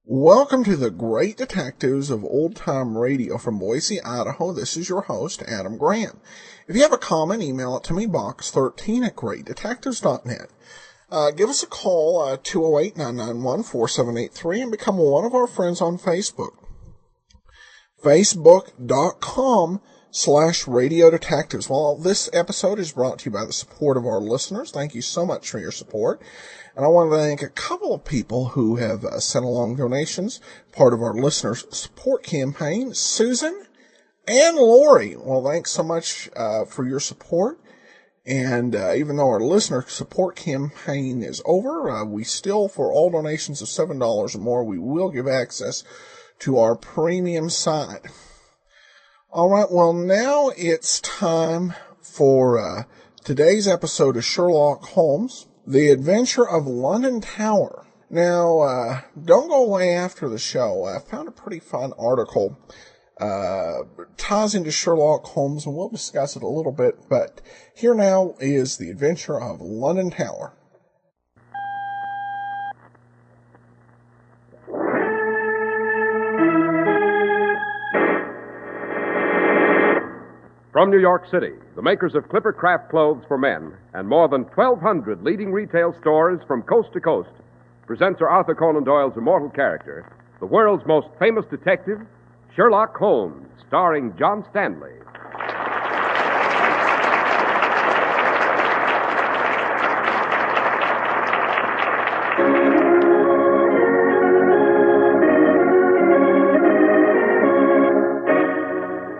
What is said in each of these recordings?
Welcome to the Great Detectives of Old Time Radio from Boise, Idaho. This is your host, Adam Grant. If you have a comment, email it to me, box13@greatdetectives.net. Give us a call, 208-991-4783, and become one of our friends on Facebook. Facebook.com/Radio Detectives. Well, this episode is brought to you by the support of our listeners. Thank you so much for your support. And I want to thank a couple of people who have sent along donations, part of our listeners' support campaign, Susan and Lori. Well, thanks so much for your support. And even though our listener support campaign is over, we still, for all donations of $7 or more, we will give access to our premium site. All right, well, now it's time for today's episode of Sherlock Holmes, The Adventure of London Tower. Now, don't go away after the show. I found a pretty fun article. Ties into Sherlock Holmes, and we'll discuss it a little bit. But here now is The Adventure of London Tower. From New York City, the makers of Clipper Craft clothes for men and more than 1,200 leading retail stores from coast to coast present Sir Arthur Conan Doyle's immortal character, the world's most famous detective, Sherlock Holmes, starring John Stanley.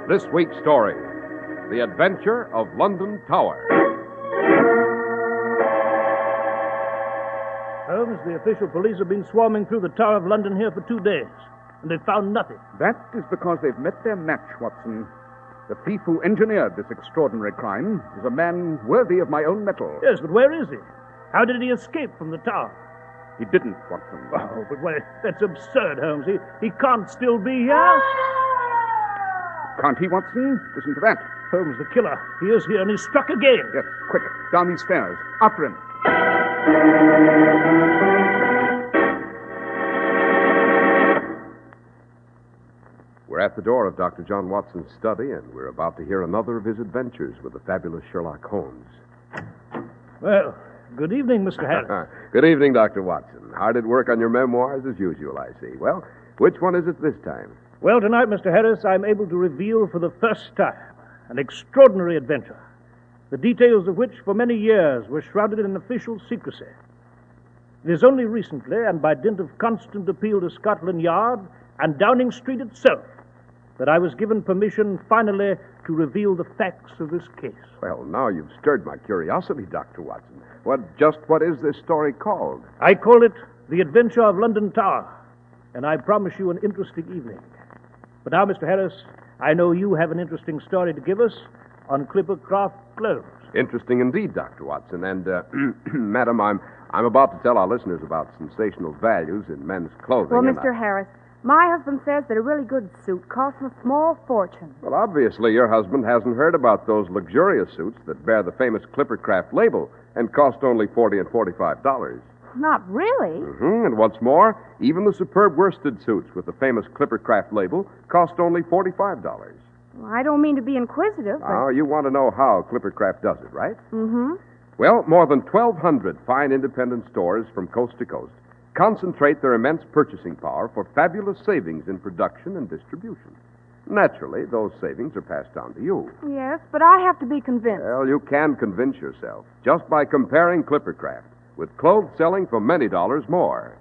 This week's story, The Adventure of London Tower. Holmes, the official police have been swarming through the Tower of London here for 2 days, and they've found nothing. That is because they've met their match, Watson. The thief who engineered this extraordinary crime is a man worthy of my own metal. Yes, but where is he? How did he escape from the tower? He didn't, Watson. Oh, but that's absurd, Holmes. He can't still be here. Can't he, Watson? Listen to that. Holmes, the killer. He is here, and he's struck again. Yes, quick. Down these stairs. After him. We're at the door of Dr. John Watson's study, and we're about to hear another of his adventures with the fabulous Sherlock Holmes. Well, good evening, Mr. Harris. Good evening, Dr. Watson. Hard at work on your memoirs as usual, I see. Well, which one is it this time? Well, tonight, Mr. Harris, I'm able to reveal for the first time an extraordinary adventure, the details of which for many years were shrouded in official secrecy. It is only recently, and by dint of constant appeal to Scotland Yard and Downing Street itself, that I was given permission finally to reveal the facts of this case. Well, now you've stirred my curiosity, Dr. Watson. What is this story called? I call it The Adventure of London Tower, and I promise you an interesting evening. But now, Mr. Harris, I know you have an interesting story to give us on Clipper Craft clothes. Interesting indeed, Dr. Watson. And, Madam, I'm about to tell our listeners about sensational values in men's clothing. Well, Mr. Harris, my husband says that a really good suit costs a small fortune. Well, obviously, your husband hasn't heard about those luxurious suits that bear the famous Clipper Craft label and cost only $40 and $45. Not really. And what's more, even the superb worsted suits with the famous Clipper Craft label cost only $45. Well, I don't mean to be inquisitive, but... Oh, you want to know how Clipper Craft does it, right? Mm-hmm. Well, more than 1,200 fine independent stores from coast to coast concentrate their immense purchasing power for fabulous savings in production and distribution. Naturally, those savings are passed down to you. Yes, but I have to be convinced. Well, you can convince yourself just by comparing Clipper Craft with clothes selling for many dollars more.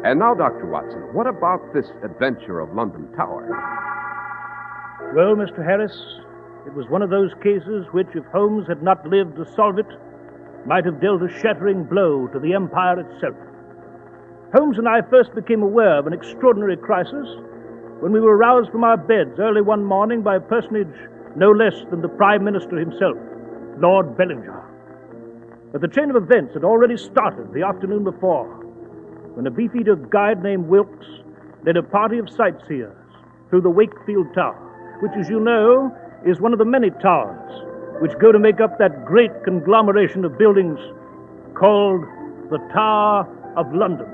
And now, Dr. Watson, what about this adventure of London Tower? Well, Mr. Harris, it was one of those cases which, if Holmes had not lived to solve it, might have dealt a shattering blow to the empire itself. Holmes and I first became aware of an extraordinary crisis when we were roused from our beds early one morning by a personage no less than the Prime Minister himself, Lord Bellinger. But the chain of events had already started the afternoon before, when a beefeater guide named Wilkes led a party of sightseers through the Wakefield Tower, which, as you know, is one of the many towers which go to make up that great conglomeration of buildings called the Tower of London.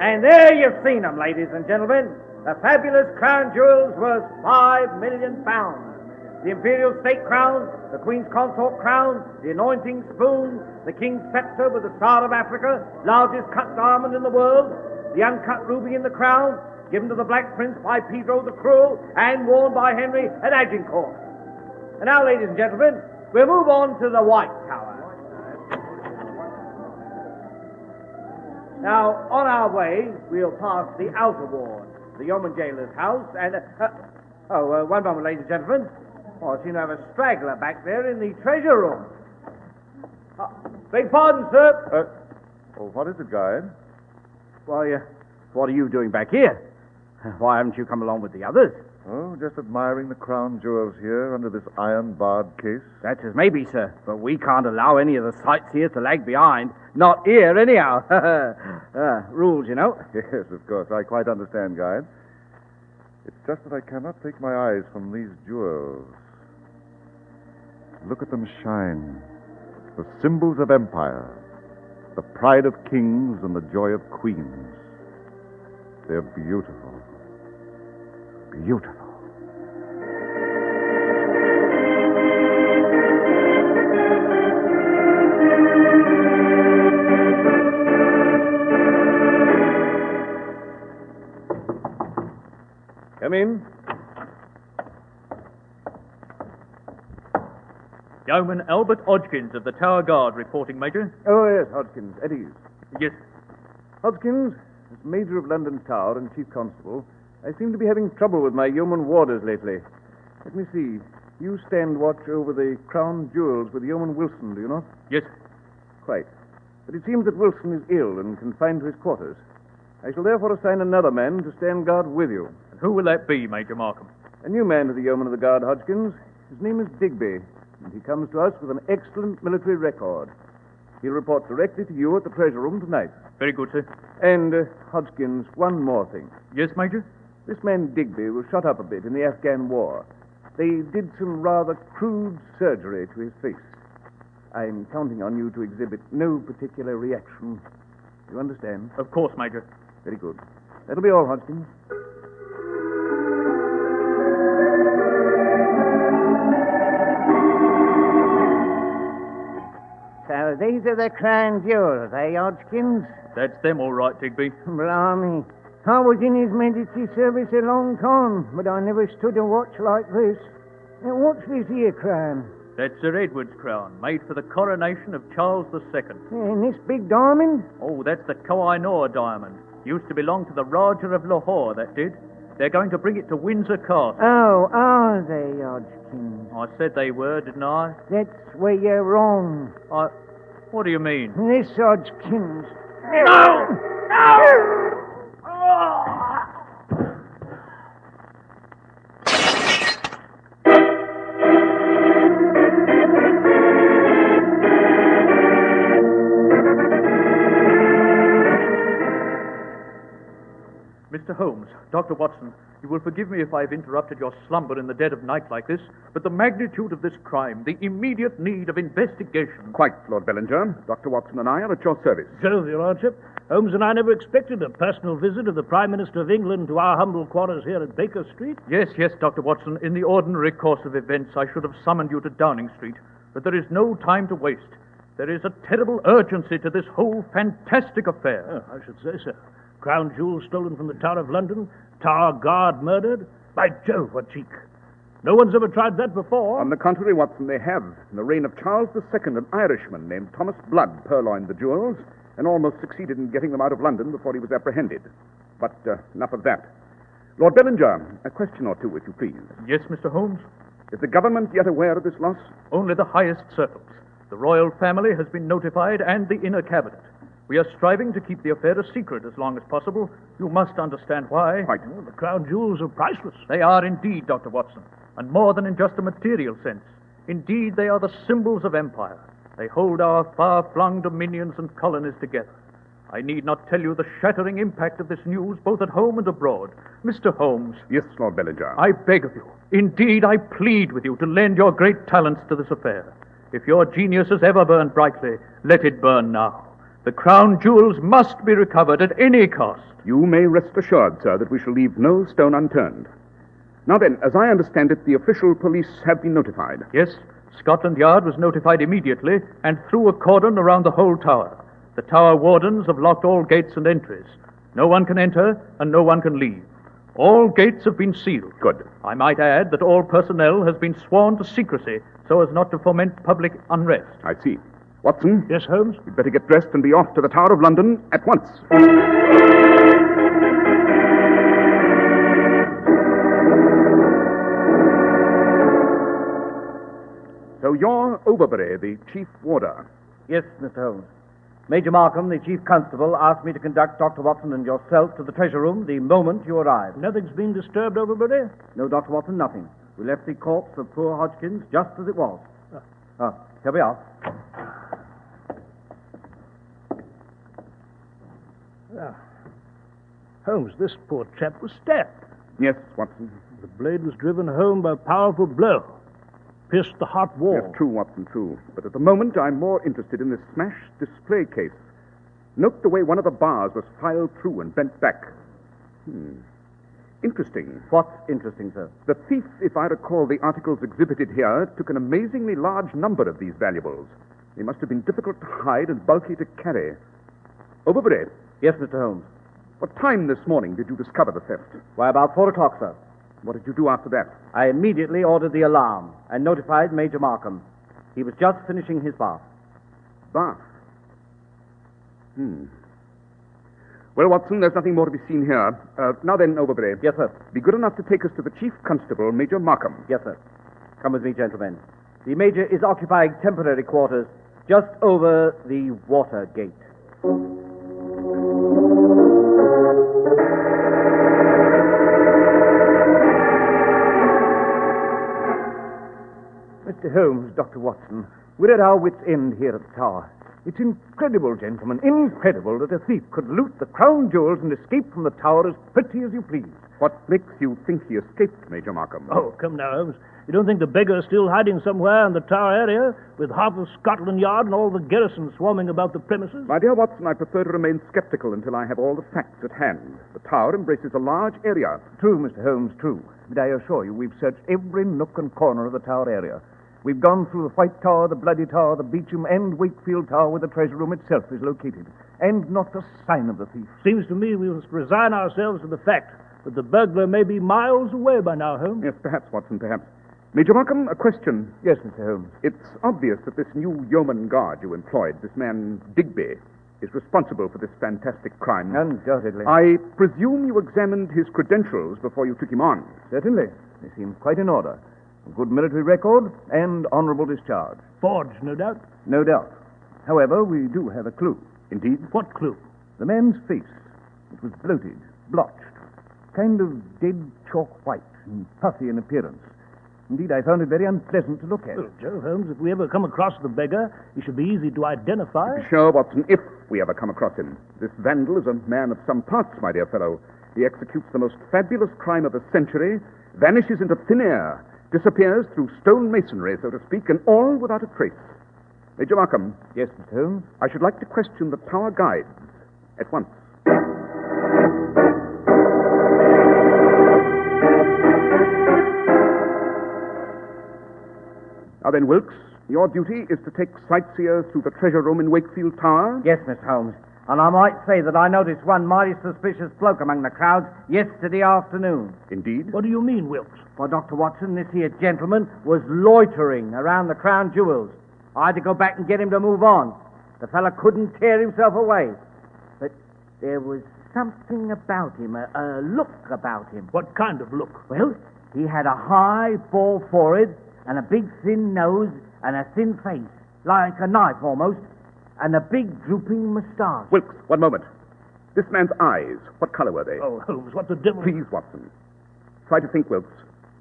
And there you've seen them, ladies and gentlemen. The fabulous crown jewels worth £5 million. The imperial state crown, the Queen's consort crown, the anointing spoon, the King's scepter with the Star of Africa, largest cut diamond in the world, the uncut ruby in the crown, given to the Black Prince by Pedro the Cruel and worn by Henry at Agincourt. And now, ladies and gentlemen, we'll move on to the White Tower. Now, on our way, we'll pass the outer ward, the yeoman jailer's house, and... one moment, ladies and gentlemen. Oh, I seem to have a straggler back there in the treasure room. Beg pardon, sir. What is it, guide? Why, what are you doing back here? Why haven't you come along with the others? Oh, just admiring the crown jewels here under this iron-barred case. That's as maybe, sir. But we can't allow any of the sightseers to lag behind. Not here, anyhow. Rules, you know. Yes, of course. I quite understand, guide. It's just that I cannot take my eyes from these jewels. Look at them shine. The symbols of empire. The pride of kings and the joy of queens. They're beautiful. Beautiful. Come in. Yeoman Albert Hodgkins of the Tower Guard reporting, Major. Oh, yes, Hodgkins, at ease. Yes. Hodgkins, as Major of London Tower and Chief Constable, I seem to be having trouble with my yeoman warders lately. Let me see. You stand watch over the crown jewels with Yeoman Wilson, do you not? Yes. Quite. But it seems that Wilson is ill and confined to his quarters. I shall therefore assign another man to stand guard with you. And who will that be, Major Markham? A new man to the yeoman of the guard, Hodgkins. His name is Digby, and he comes to us with an excellent military record. He'll report directly to you at the treasure room tonight. Very good, sir. And, Hodgkins, one more thing. Yes, Major? This man Digby was shot up a bit in the Afghan war. They did some rather crude surgery to his face. I'm counting on you to exhibit no particular reaction. You understand? Of course, Major. Very good. That'll be all, Hodgkins. So these are the crown jewels, eh, Hodgkins? That's them, all right, Digby. Blimey. I was in His Majesty's service a long time, but I never stood a watch like this. Now, what's this here crown? That's Sir Edward's crown, made for the coronation of Charles II. And this big diamond? Oh, that's the Koh-i-Noor diamond. Used to belong to the Rajah of Lahore, that did. They're going to bring it to Windsor Castle. Oh, are they, Hodgkins? I said they were, didn't I? That's where you're wrong. What do you mean? This Hodgkins. No! No! Mr. Holmes, Dr. Watson, you will forgive me if I've interrupted your slumber in the dead of night like this, but the magnitude of this crime, the immediate need of investigation... Quite, Lord Bellinger. Dr. Watson and I are at your service. So, Your Lordship, Holmes and I never expected a personal visit of the Prime Minister of England to our humble quarters here at Baker Street. Yes, Dr. Watson. In the ordinary course of events, I should have summoned you to Downing Street, but there is no time to waste. There is a terrible urgency to this whole fantastic affair. Oh, I should say so. Crown jewels stolen from the Tower of London, Tower Guard murdered. By Jove, what cheek. No one's ever tried that before. On the contrary, Watson, they have. In the reign of Charles II, an Irishman named Thomas Blood purloined the jewels and almost succeeded in getting them out of London before he was apprehended. But enough of that. Lord Bellinger, a question or two, if you please. Yes, Mr. Holmes? Is the government yet aware of this loss? Only the highest circles. The royal family has been notified and the inner cabinet. We are striving to keep the affair a secret as long as possible. You must understand why. Right. Well, the crown jewels are priceless. They are indeed, Dr. Watson, and more than in just a material sense. Indeed, they are the symbols of empire. They hold our far-flung dominions and colonies together. I need not tell you the shattering impact of this news, both at home and abroad. Mr. Holmes. Yes, Lord Bellinger. I beg of you, indeed I plead with you to lend your great talents to this affair. If your genius has ever burned brightly, let it burn now. The crown jewels must be recovered at any cost. You may rest assured, sir, that we shall leave no stone unturned. Now then, as I understand it, the official police have been notified. Yes, Scotland Yard was notified immediately and threw a cordon around the whole tower. The tower wardens have locked all gates and entries. No one can enter and no one can leave. All gates have been sealed. Good. I might add that all personnel has been sworn to secrecy so as not to foment public unrest. I see. Watson? Yes, Holmes? You'd better get dressed and be off to the Tower of London at once. So you're Overbury, the chief warder. Yes, Mr. Holmes. Major Markham, the chief constable, asked me to conduct Dr. Watson and yourself to the treasure room the moment you arrived. Nothing's been disturbed, Overbury? No, Dr. Watson, nothing. We left the corpse of poor Hodgkins just as it was. Here we are. Holmes, this poor chap was stabbed. Yes, Watson. The blade was driven home by a powerful blow. Pierced the heart wall. Yes, true, Watson, true. But at the moment, I'm more interested in this smashed display case. Note the way one of the bars was filed through and bent back. Interesting. What's interesting, sir? The thief, if I recall the articles exhibited here, took an amazingly large number of these valuables. They must have been difficult to hide and bulky to carry. Overbury, Yes, Mr. Holmes. what time this morning did you discover the theft? Why, about 4 o'clock, sir. What did you do after that? I immediately ordered the alarm and notified Major Markham. He was just finishing his bath. Bath. Well, Watson, there's nothing more to be seen here. Now then, Overbury. Yes, sir. Be good enough to take us to the chief constable, Major Markham. Yes, sir. Come with me, gentlemen. The Major is occupying temporary quarters just over the water gate. Mr. Holmes, Dr. Watson, we're at our wits' end here at the tower. It's incredible, gentlemen, incredible that a thief could loot the crown jewels and escape from the tower as pretty as you please. What makes you think he escaped, Major Markham? Oh, come now, Holmes. You don't think the beggar's still hiding somewhere in the tower area with half of Scotland Yard and all the garrison swarming about the premises? My dear Watson, I prefer to remain skeptical until I have all the facts at hand. The tower embraces a large area. True, Mr. Holmes, true. But I assure you, we've searched every nook and corner of the tower area. We've gone through the White Tower, the Bloody Tower, the Beauchamp, and Wakefield Tower, where the treasure room itself is located. And not a sign of the thief. Seems to me we must resign ourselves to the fact that the burglar may be miles away by now, Holmes. Yes, perhaps, Watson, perhaps. Major Markham, a question. Yes, Mr. Holmes. It's obvious that this new yeoman guard you employed, this man Digby, is responsible for this fantastic crime. Undoubtedly. I presume you examined his credentials before you took him on. Certainly. They seem quite in order. A good military record and honorable discharge. Forged, no doubt. No doubt. However, we do have a clue. Indeed? What clue? The man's face. It was bloated, blotched, kind of dead chalk white and puffy in appearance. Indeed, I found it very unpleasant to look at. Well, Joe Holmes, if we ever come across the beggar, he should be easy to identify. Be sure, Watson, if we ever come across him. This vandal is a man of some parts, my dear fellow. He executes the most fabulous crime of the century, vanishes into thin air, disappears through stone masonry, so to speak, and all without a trace. Major Markham. Yes, Mr. Holmes? I should like to question the tower guides at once. Now then, Wilkes, your duty is to take sightseers through the treasure room in Wakefield Tower. Yes, Mr. Holmes. And I might say that I noticed one mighty suspicious bloke among the crowds yesterday afternoon. Indeed? What do you mean, Wilkes? Why, Dr. Watson, this here gentleman was loitering around the crown jewels. I had to go back and get him to move on. The fella couldn't tear himself away. But there was something about him, a look about him. What kind of look? Well, he had a high, bald forehead and a big, thin nose and a thin face, like a knife almost, and a big drooping moustache. Wilkes, one moment. This man's eyes, what color were they? Oh, Holmes, what the devil... Please, Watson. Try to think, Wilkes.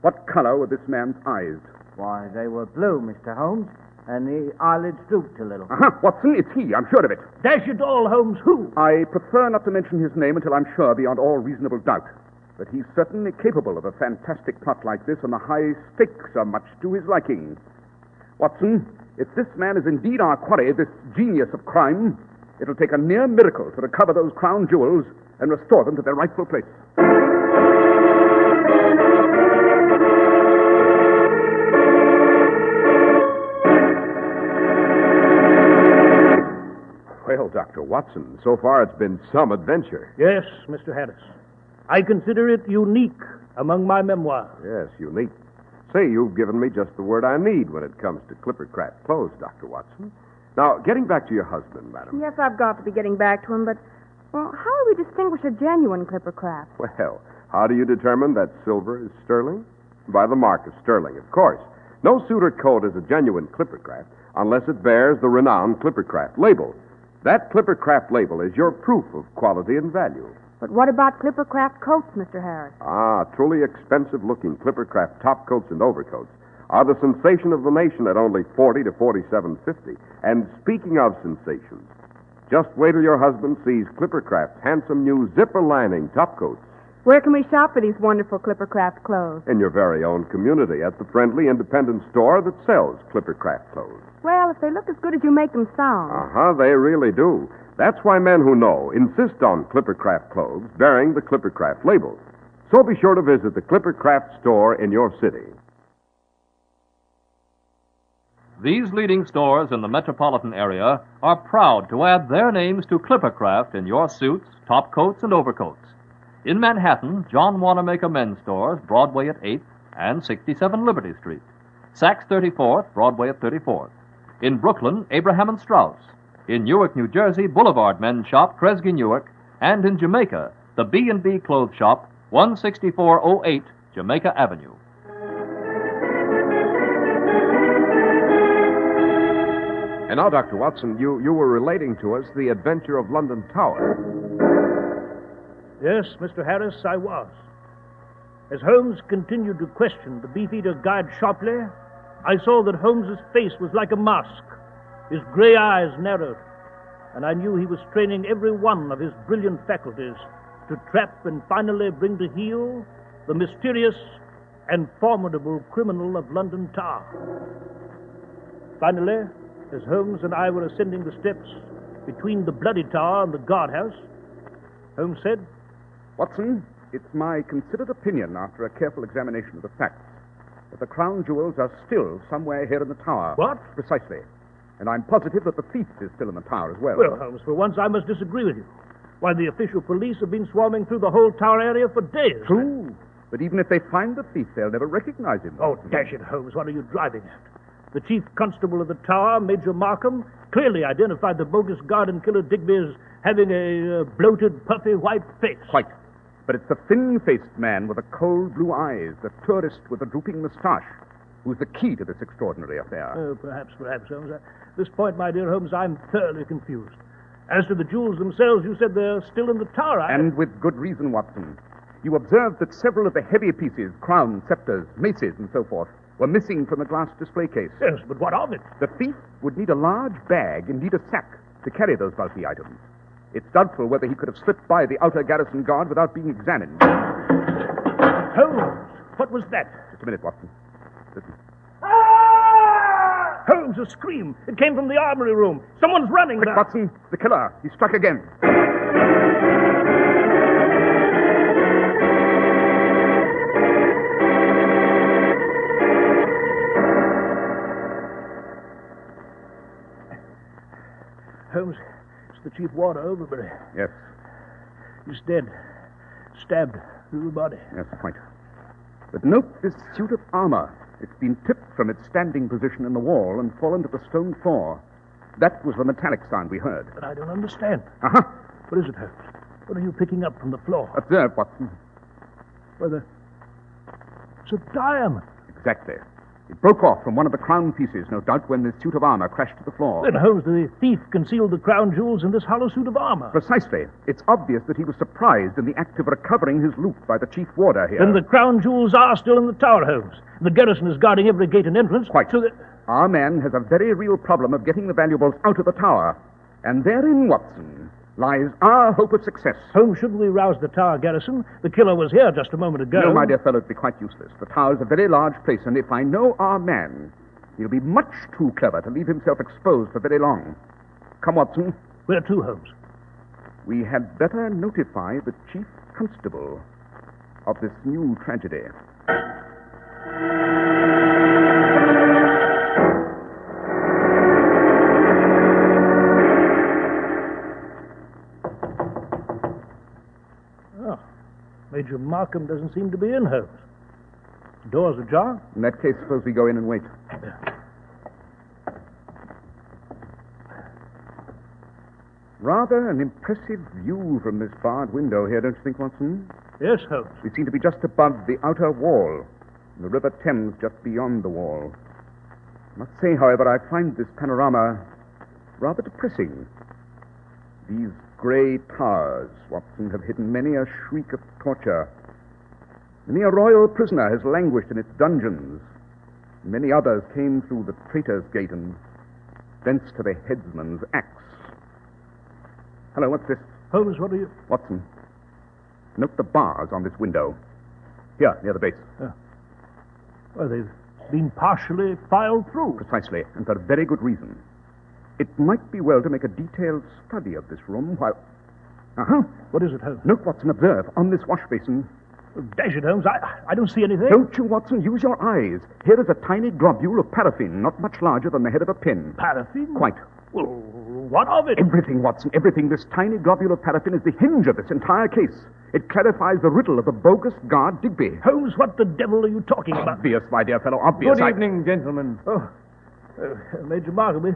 What color were this man's eyes? Why, they were blue, Mr. Holmes, and the eyelids drooped a little. Watson, it's he. I'm sure of it. Dash it all, Holmes, who? I prefer not to mention his name until I'm sure beyond all reasonable doubt. But he's certainly capable of a fantastic plot like this, and the high stakes are much to his liking. Watson, if this man is indeed our quarry, this genius of crime, it'll take a near miracle to recover those crown jewels and restore them to their rightful place. Well, Dr. Watson, so far it's been some adventure. Yes, Mr. Harris. I consider it unique among my memoirs. Yes, unique. Say, you've given me just the word I need when it comes to Clippercraft clothes, Dr. Watson. Now, getting back to your husband, madam. Yes, I've got to be getting back to him, but, well, how do we distinguish a genuine Clippercraft? Well, how do you determine that silver is sterling? By the mark of sterling, of course. No suit or coat is a genuine Clippercraft unless it bears the renowned Clippercraft label. That Clippercraft label is your proof of quality and value. But what about Clippercraft coats, Mr. Harris? Truly expensive-looking Clippercraft topcoats and overcoats are the sensation of the nation at only $40 to $47.50. And speaking of sensations, just wait till your husband sees Clippercraft's handsome new zipper-lining topcoats. Where can we shop for these wonderful Clippercraft clothes? In your very own community at the friendly independent store that sells Clippercraft clothes. Well, if they look as good as you make them sound. They really do. That's why men who know insist on Clippercraft clothes bearing the Clippercraft label. So be sure to visit the Clippercraft store in your city. These leading stores in the metropolitan area are proud to add their names to Clippercraft in your suits, topcoats, and overcoats. In Manhattan, John Wanamaker Men's Stores, Broadway at 8th and 67 Liberty Street. Saks 34th, Broadway at 34th. In Brooklyn, Abraham and Strauss. In Newark, New Jersey, Boulevard Men's Shop, Kresge Newark. And in Jamaica, the B&B Clothes Shop, 16408 Jamaica Avenue. And now, Dr. Watson, you were relating to us the adventure of London Tower. Yes, Mr. Harris, I was. As Holmes continued to question the beefeater guide sharply, I saw that Holmes's face was like a mask. His gray eyes narrowed, and I knew he was straining every one of his brilliant faculties to trap and finally bring to heel the mysterious and formidable criminal of London Tower. Finally, as Holmes and I were ascending the steps between the Bloody Tower and the guardhouse, Holmes said, Watson, it's my considered opinion, after a careful examination of the facts, that the crown jewels are still somewhere here in the tower. What? Precisely. And I'm positive that the thief is still in the tower as well. Well, Holmes, for once I must disagree with you. Why, the official police have been swarming through the whole tower area for days. True. But even if they find the thief, they'll never recognize him. Oh, dash it, Holmes, what are you driving at? The chief constable of the tower, Major Markham, clearly identified the bogus guard and killer Digby as having a bloated, puffy white face. Quite. But it's the thin-faced man with the cold blue eyes, the tourist with the drooping moustache, who's the key to this extraordinary affair. Oh, perhaps, Holmes. At this point, my dear Holmes, I'm thoroughly confused. As to the jewels themselves, you said they're still in the tower. And with good reason, Watson. You observed that several of the heavier pieces, crowns, scepters, maces, and so forth, were missing from the glass display case. Yes, but what of it? The thief would need a large bag, indeed a sack, to carry those bulky items. It's doubtful whether he could have slipped by the outer garrison guard without being examined. Holmes, what was that? Just a minute, Watson. Listen. Holmes, a scream. It came from the armory room. Someone's running. Quick, Watson. The killer. He struck again. Holmes, it's the chief warder, Overbury. Yes. He's dead. Stabbed through the body. Yes, quite. But note this suit of armor. It's been tipped from its standing position in the wall and fallen to the stone floor. That was the metallic sound we heard. But I don't understand. Uh-huh. What is it, Holmes? What are you picking up from the floor? Observe, Watson. Well, it's a diamond. Exactly. It broke off from one of the crown pieces, no doubt, when this suit of armor crashed to the floor. Then, Holmes, the thief concealed the crown jewels in this hollow suit of armor. Precisely. It's obvious that he was surprised in the act of recovering his loot by the chief warder here. Then the crown jewels are still in the tower, Holmes. The garrison is guarding every gate and entrance. Quite. So that... Our man has a very real problem of getting the valuables out of the tower. And therein, Watson, lies our hope of success. Holmes, shouldn't we rouse the tower garrison? The killer was here just a moment ago. No, my dear fellow, it'd be quite useless. The tower's a very large place, and if I know our man, he'll be much too clever to leave himself exposed for very long. Come, Watson. Where to, Holmes? We had better notify the chief constable of this new tragedy. Major Markham doesn't seem to be in, Holmes. The door's ajar. In that case, suppose we go in and wait. Rather an impressive view from this barred window here, don't you think, Watson? Yes, Holmes. We seem to be just above the outer wall, and the River Thames just beyond the wall. I must say, however, I find this panorama rather depressing. These grey towers, Watson, have hidden many a shriek of torture. Many a royal prisoner has languished in its dungeons. Many others came through the traitor's gate and thence to the headsman's axe. Hello, what's this? Holmes, what are you... Watson, note the bars on this window. Here, near the base. Well, they've been partially filed through. Precisely, and for a very good reason. It might be well to make a detailed study of this room while... What is it, Holmes? Note, Watson, observe. On this wash basin... Dash it, Holmes. I don't see anything. Don't you, Watson? Use your eyes. Here is a tiny globule of paraffin, not much larger than the head of a pin. Paraffin? Quite. Well, what of it? Everything, Watson, everything. This tiny globule of paraffin is the hinge of this entire case. It clarifies the riddle of the bogus guard Digby. Holmes, what the devil are you talking about? Obvious, my dear fellow, obvious. Good evening, gentlemen. Oh, Major Markham,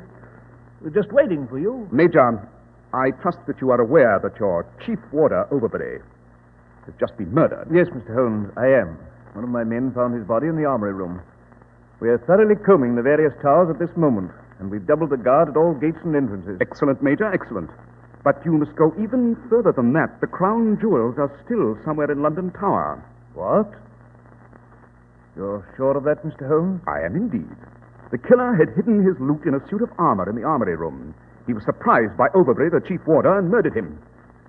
we're just waiting for you. Major, I trust that you are aware that your chief warder, Overbury, has just been murdered. Yes, Mr. Holmes, I am. One of my men found his body in the armory room. We are thoroughly combing the various towers at this moment, and we've doubled the guard at all gates and entrances. Excellent, Major, excellent. But you must go even further than that. The crown jewels are still somewhere in London Tower. What? You're sure of that, Mr. Holmes? I am indeed. The killer had hidden his loot in a suit of armor in the armory room. He was surprised by Overbury, the chief warder, and murdered him.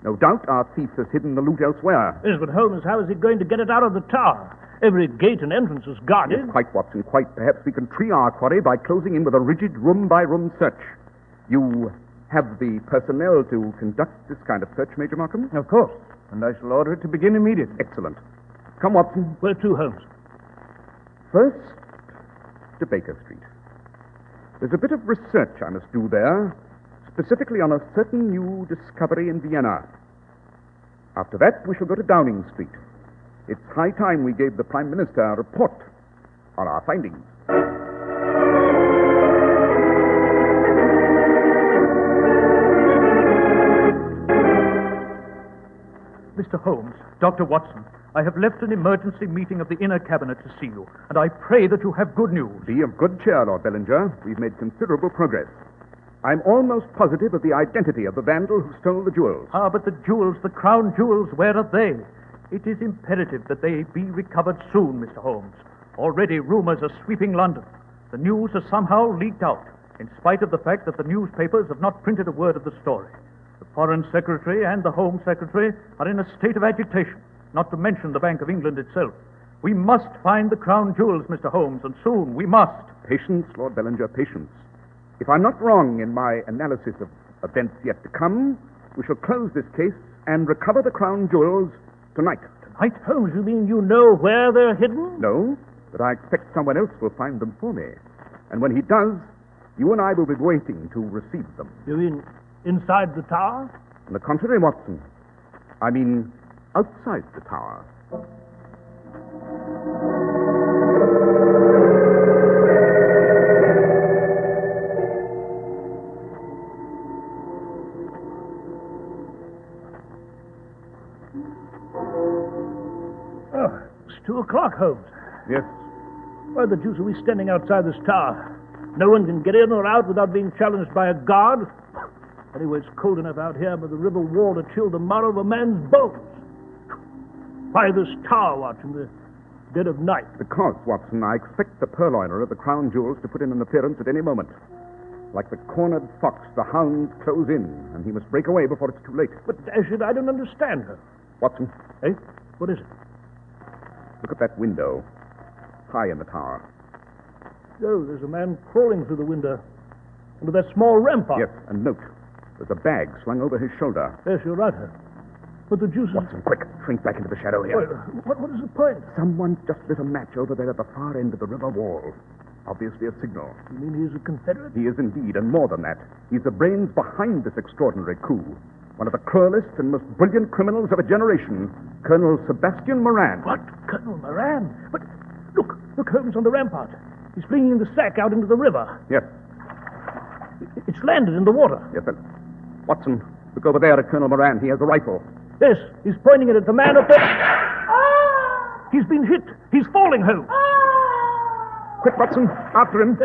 No doubt our thief has hidden the loot elsewhere. Yes, but Holmes, how is he going to get it out of the tower? Every gate and entrance is guarded. Yes, quite, Watson, quite. Perhaps we can tree our quarry by closing in with a rigid room-by-room search. You have the personnel to conduct this kind of search, Major Markham? Of course. And I shall order it to begin immediately. Excellent. Come, Watson. Where to, Holmes? First, to Baker Street. There's a bit of research I must do there, specifically on a certain new discovery in Vienna. After that, we shall go to Downing Street. It's high time we gave the Prime Minister a report on our findings. Mr. Holmes, Dr. Watson, I have left an emergency meeting of the inner cabinet to see you, and I pray that you have good news. Be of good cheer, Lord Bellinger. We've made considerable progress. I'm almost positive of the identity of the vandal who stole the jewels. Ah, but the jewels, the crown jewels, where are they? It is imperative that they be recovered soon, Mr. Holmes. Already rumors are sweeping London. The news has somehow leaked out, in spite of the fact that the newspapers have not printed a word of the story. The Foreign Secretary and the Home Secretary are in a state of agitation, not to mention the Bank of England itself. We must find the crown jewels, Mr. Holmes, and soon. We must. Patience, Lord Bellinger, patience. If I'm not wrong in my analysis of events yet to come, we shall close this case and recover the crown jewels tonight. Tonight, Holmes? You mean you know where they're hidden? No, but I expect someone else will find them for me. And when he does, you and I will be waiting to receive them. You mean inside the tower? On the contrary, Watson. I mean outside the tower. Oh, it's 2 o'clock, Holmes. Yes, Why the deuce are we standing outside this tower? No one can get in or out without being challenged by a guard. Anyway, it's cold enough out here by the river wall to chill the marrow of a man's bones. Why this tower watch in the dead of night? Because, Watson, I expect the purloiner of the crown jewels to put in an appearance at any moment. Like the cornered fox, the hounds close in, and he must break away before it's too late. But, Dashit, I don't understand her. Watson. Eh? What is it? Look at that window, high in the tower. Oh, there's a man crawling through the window, under that small rampart. Yes, and note, there's a bag slung over his shoulder. Yes, you're right, sir. But the deuce is... Watson, quick, shrink back into the shadow here. What is the point? Someone's just lit a match over there at the far end of the river wall. Obviously a signal. You mean he's a Confederate? He is indeed, and more than that. He's the brains behind this extraordinary coup. One of the cruelest and most brilliant criminals of a generation, Colonel Sebastian Moran. What? Colonel Moran? But look, Holmes on the rampart. He's flinging the sack out into the river. Yes. It's landed in the water. Yes, sir. Watson, look over there at Colonel Moran. He has a rifle. Yes, he's pointing it at the man up there. He's been hit. He's falling, Holmes. Quick, Watson, after him.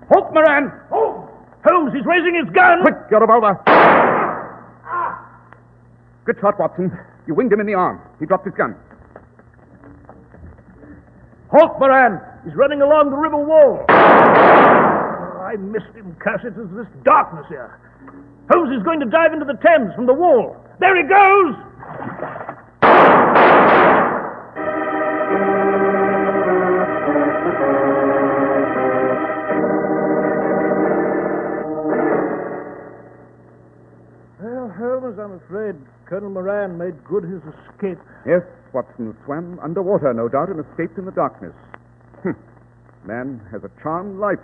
Halt, Moran! Halt! Holmes, he's raising his gun! Quick, your revolver. Good shot, Watson. You winged him in the arm. He dropped his gun. Halt, Moran! He's running along the river wall. Oh, I missed him, curse it. There's this darkness here. Holmes is going to dive into the Thames from the wall. There he goes! Well, Holmes, I'm afraid Colonel Moran made good his escape. Yes, Watson swam underwater, no doubt, and escaped in the darkness. Man has a charmed life.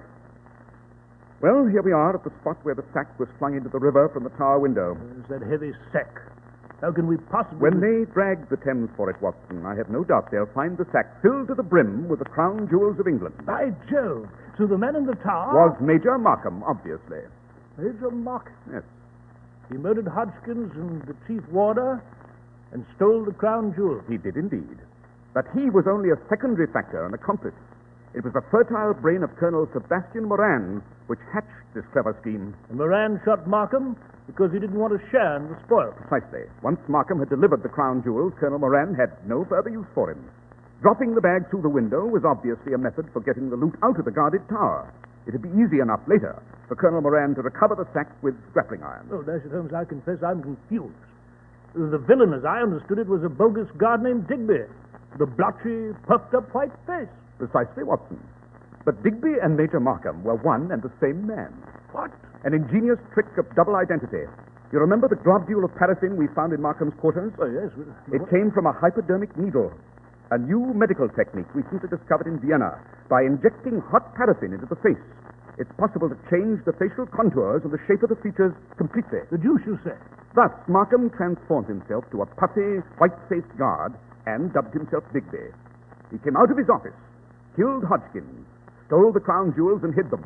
Well, here we are at the spot where the sack was flung into the river from the tower window. There's that heavy sack. How can we possibly... When they drag the Thames for it, Watson, I have no doubt they'll find the sack filled to the brim with the crown jewels of England. By Jove! So the man in the tower... Was Major Markham, obviously. Major Markham? Yes. He murdered Hodgkins and the chief warder and stole the crown jewels. He did indeed. But he was only a secondary factor, an accomplice. It was the fertile brain of Colonel Sebastian Moran which hatched this clever scheme. And Moran shot Markham because he didn't want to share in the spoil. Precisely. Once Markham had delivered the crown jewels, Colonel Moran had no further use for him. Dropping the bag through the window was obviously a method for getting the loot out of the guarded tower. It'd be easy enough later for Colonel Moran to recover the sack with grappling irons. Oh, Dashiell Holmes, I confess I'm confused. The villain, as I understood it, was a bogus guard named Digby, with a blotchy, puffed-up white face. Precisely, Watson. But Digby and Major Markham were one and the same man. What? An ingenious trick of double identity. You remember the globule of paraffin we found in Markham's quarters? Oh, yes. It came from a hypodermic needle, a new medical technique recently discovered in Vienna. By injecting hot paraffin into the face, it's possible to change the facial contours and the shape of the features completely. The deuce, you say? Thus, Markham transformed himself to a puffy, white-faced guard and dubbed himself Digby. He came out of his office, killed Hodgkins, stole the crown jewels and hid them.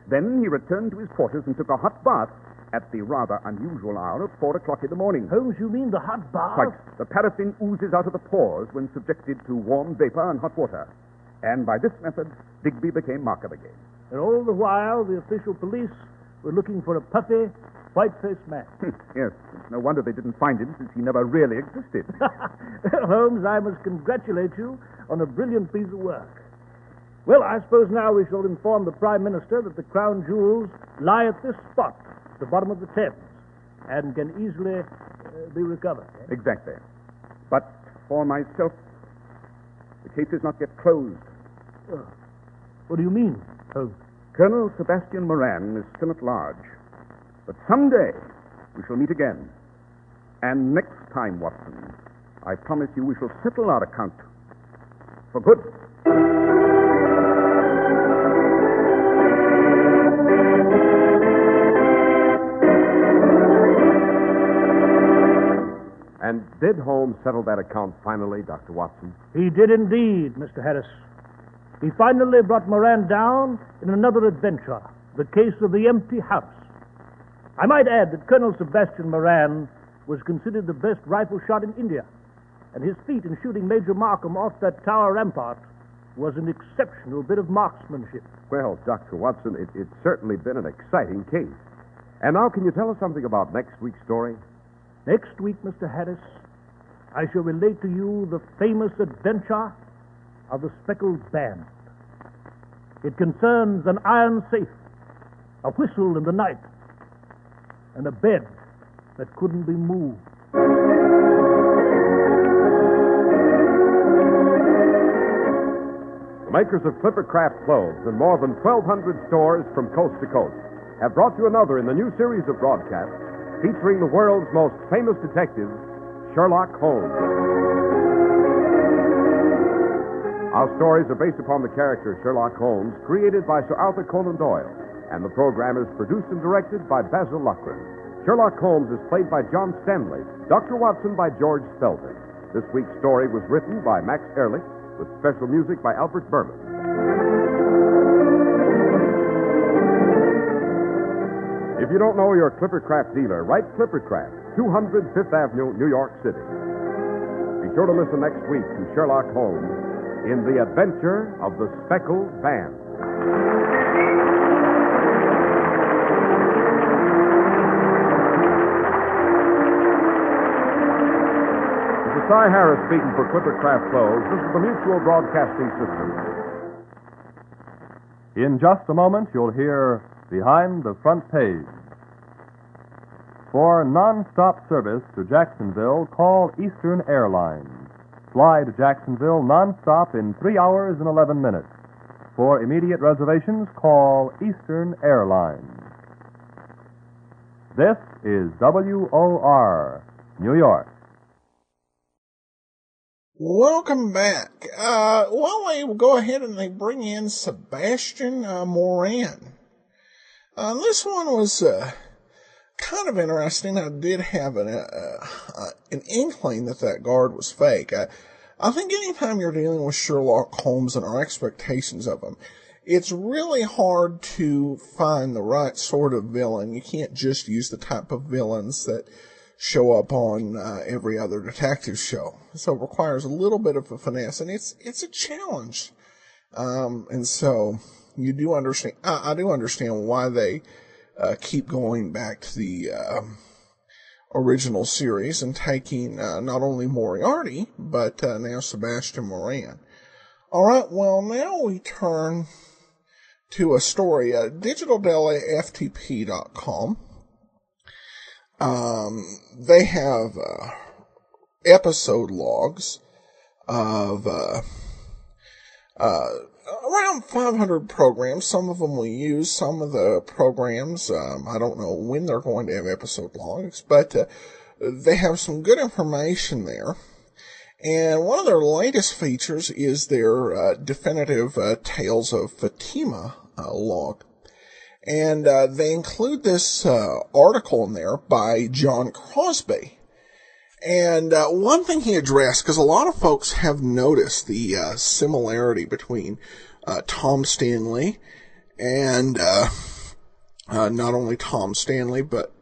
Then he returned to his quarters and took a hot bath at the rather unusual hour of 4 o'clock in the morning. Holmes, you mean the hot bath? Quite. The paraffin oozes out of the pores when subjected to warm vapor and hot water. And by this method, Digby became Markham again. And all the while, the official police were looking for a puffy, white-faced man. Yes, it's no wonder they didn't find him, since he never really existed. Well, Holmes, I must congratulate you on a brilliant piece of work. Well, I suppose now we shall inform the Prime Minister that the crown jewels lie at this spot, at the bottom of the Thames, and can easily be recovered. Eh? Exactly. But for myself, the case is not yet closed. What do you mean, Holmes? Colonel Sebastian Moran is still at large. But someday we shall meet again. And next time, Watson, I promise you we shall settle our account for good. And did Holmes settle that account finally, Dr. Watson? He did indeed, Mr. Harris. He finally brought Moran down in another adventure, the case of the empty house. I might add that Colonel Sebastian Moran was considered the best rifle shot in India, and his feat in shooting Major Markham off that tower rampart was an exceptional bit of marksmanship. Well, Dr. Watson, it's certainly been an exciting case. And now, can you tell us something about next week's story? Next week, Mr. Harris, I shall relate to you the famous adventure of the Speckled Band. It concerns an iron safe, a whistle in the night, and a bed that couldn't be moved. The makers of Clipper Craft clothes and more than 1,200 stores from coast to coast have brought you another in the new series of broadcasts featuring the world's most famous detective, Sherlock Holmes. Our stories are based upon the character Sherlock Holmes, created by Sir Arthur Conan Doyle, and the program is produced and directed by Basil Loughlin. Sherlock Holmes is played by John Stanley, Dr. Watson by George Spelton. This week's story was written by Max Ehrlich, with special music by Albert Berman. If you don't know your Clippercraft dealer, write Clippercraft, 200 Fifth Avenue, New York City. Be sure to listen next week to Sherlock Holmes in The Adventure of the Speckled Band. This is Cy Harris speaking for Clippercraft Clothes. This is the Mutual Broadcasting System. In just a moment, you'll hear Behind the Front Page. For non-stop service to Jacksonville, call Eastern Airlines. Fly to Jacksonville non-stop in 3 hours and 11 minutes. For immediate reservations, call Eastern Airlines. This is WOR, New York. Welcome back. They go ahead and they bring in Sebastian Moran. This one was kind of interesting. I did have an inkling that guard was fake. I think anytime you're dealing with Sherlock Holmes and our expectations of him, it's really hard to find the right sort of villain. You can't just use the type of villains that show up on every other detective show. So it requires a little bit of a finesse, and it's a challenge. And so you do understand. I do understand why they keep going back to the original series and taking not only Moriarty, but now Sebastian Moran. All right, well, now we turn to a story at digitaldailyftp.com. They have episode logs of around 500 programs. Some of them we use, some of the programs, I don't know when they're going to have episode logs, but they have some good information there. And one of their latest features is their definitive Tales of Fatima log. And they include this article in there by John Crosby. And one thing he addressed, because a lot of folks have noticed the similarity between Tom Stanley and not only Tom Stanley, but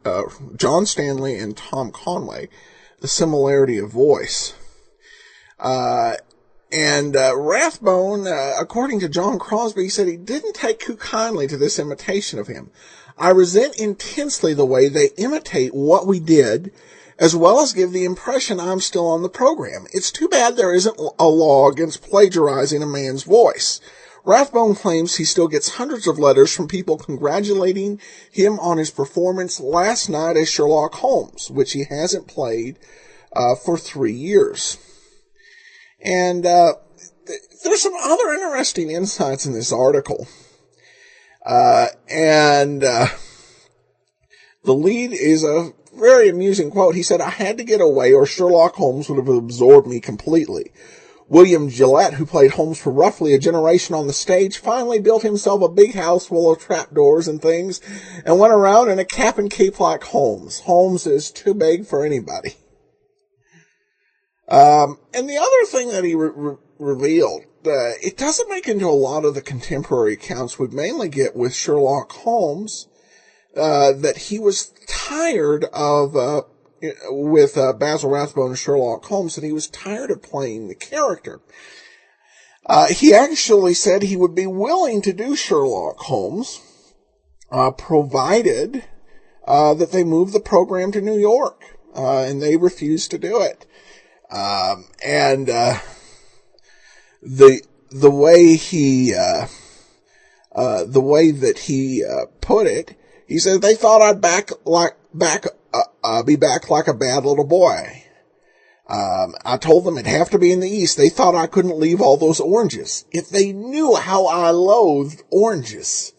John Stanley and Tom Conway, the similarity of voice. And Rathbone, according to John Crosby, he said he didn't take too kindly to this imitation of him. I resent intensely the way they imitate what we did, as well as give the impression I'm still on the program. It's too bad there isn't a law against plagiarizing a man's voice. Rathbone claims he still gets hundreds of letters from people congratulating him on his performance last night as Sherlock Holmes, which he hasn't played for 3 years. And there's some other interesting insights in this article. And the lead is a very amusing quote. He said, I had to get away or Sherlock Holmes would have absorbed me completely. William Gillette, who played Holmes for roughly a generation on the stage, finally built himself a big house full of trapdoors and things and went around in a cap and cape like Holmes. Holmes is too big for anybody. And the other thing that he revealed, it doesn't make into a lot of the contemporary accounts we mainly get with Sherlock Holmes, that he was tired of, with Basil Rathbone and Sherlock Holmes, that he was tired of playing the character. He actually said he would be willing to do Sherlock Holmes, provided that they move the program to New York, and they refused to do it. The way that he put it, he said they thought I'd be back like a bad little boy. I told them it'd have to be in the East. They thought I couldn't leave all those oranges. If they knew how I loathed oranges.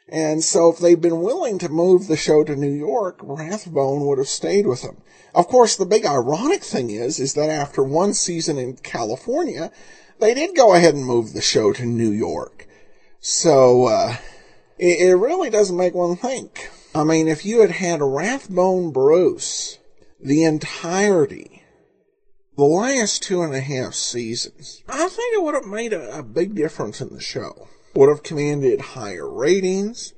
And so if they'd been willing to move the show to New York, Rathbone would have stayed with them. Of course, the big ironic thing is that after one season in California, they did go ahead and move the show to New York. So, it really doesn't make one think. I mean, if you had Rathbone Bruce the entirety, the last 2.5 seasons, I think it would have made a big difference in the show. Would have commanded higher ratings,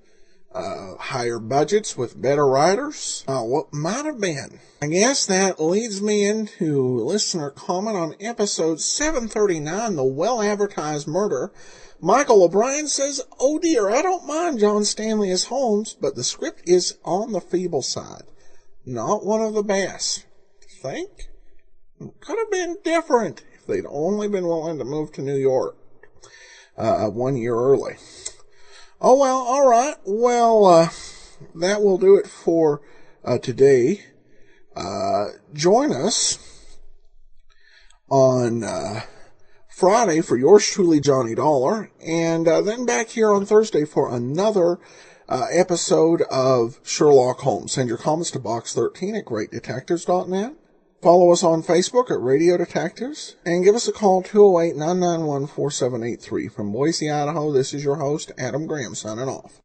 higher budgets with better writers. What might have been. I guess that leads me into listener comment on episode 739, The Well-Advertised Murder. Michael O'Brien says, "Oh dear, I don't mind John Stanley as Holmes, but the script is on the feeble side. Not one of the best." Think? Could have been different if they'd only been willing to move to New York 1 year early. Oh well, alright. Well, that will do it for today. Join us on Friday for yours truly, Johnny Dollar, and then back here on Thursday for another episode of Sherlock Holmes. Send your comments to box13@greatdetectives.net. Follow us on Facebook at Radio Detectives, and give us a call, 208-991-4783. From Boise, Idaho, this is your host, Adam Graham, signing off.